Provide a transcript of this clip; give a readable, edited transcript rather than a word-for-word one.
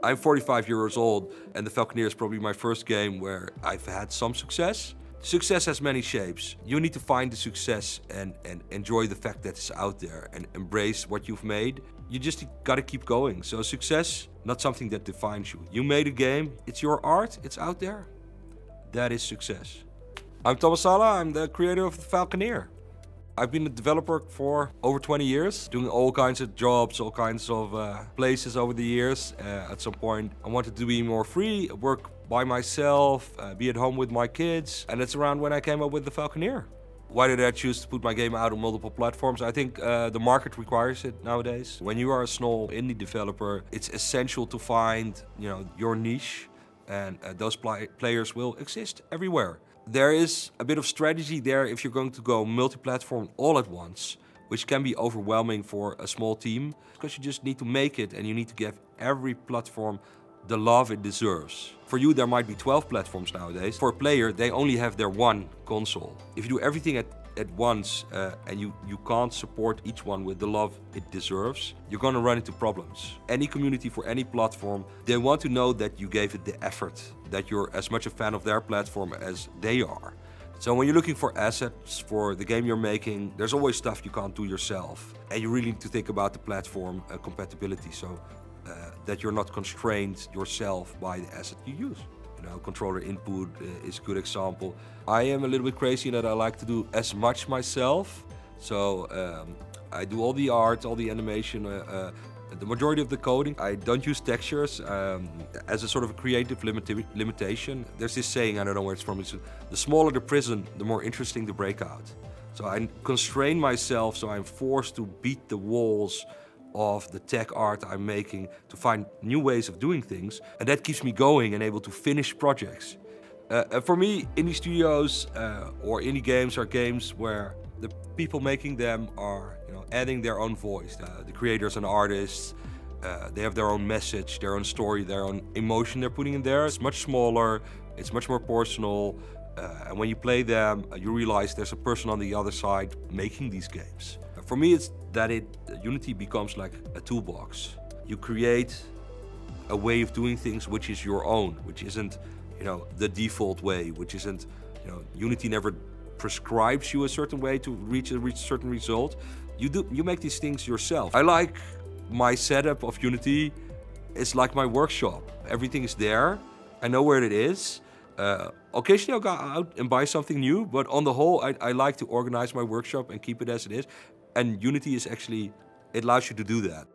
I'm 45 years old, and the Falconeer is probably my first game where I've had some success. Success has many shapes. You need to find the success and enjoy the fact that it's out there and embrace what you've made. You just gotta keep going. So success, not something that defines you. You made a game, it's your art, it's out there. That is success. I'm Tomas Sala, I'm the creator of the Falconeer. I've been a developer for over 20 years, doing all kinds of jobs, all kinds of places over the years. At some point, I wanted to be more free, work by myself, be at home with my kids, and that's around when I came up with the Falconeer. Why did I choose to put my game out on multiple platforms? I think the market requires it nowadays. When you are a small indie developer, it's essential to find, your niche, and those players will exist everywhere. There is a bit of strategy there if you're going to go multi-platform all at once, which can be overwhelming for a small team, because you just need to make it and you need to give every platform the love it deserves. For you, there might be 12 platforms nowadays. For a player, they only have their one console. If you do everything at once and you can't support each one with the love it deserves, you're gonna run into problems. Any community for any platform, they want to know that you gave it the effort, that you're as much a fan of their platform as they are. So when you're looking for assets for the game you're making, there's always stuff you can't do yourself. And you really need to think about the platform compatibility, so that you're not constrained yourself by the asset you use. Controller input is a good example. I am a little bit crazy in that I like to do as much myself. So I do all the art, all the animation, the majority of the coding. I don't use textures as a sort of a creative limitation. There's this saying, I don't know where it's from, it's the smaller the prison, the more interesting the breakout. So I constrain myself, so I'm forced to beat the walls of the tech art I'm making to find new ways of doing things, and that keeps me going and able to finish projects. For me, indie studios or indie games are games where the people making them are adding their own voice. The creators and artists, they have their own message, their own story, their own emotion they're putting in there. It's much smaller, it's much more personal, and when you play them, you realize there's a person on the other side making these games. For me, it's that Unity becomes like a toolbox. You create a way of doing things which is your own, which isn't, the default way, which isn't, Unity never prescribes you a certain way to reach a certain result. You make these things yourself. I like my setup of Unity. It's like my workshop. Everything is there. I know where it is. Occasionally I'll go out and buy something new, but on the whole, I like to organize my workshop and keep it as it is. And Unity is actually, it allows you to do that.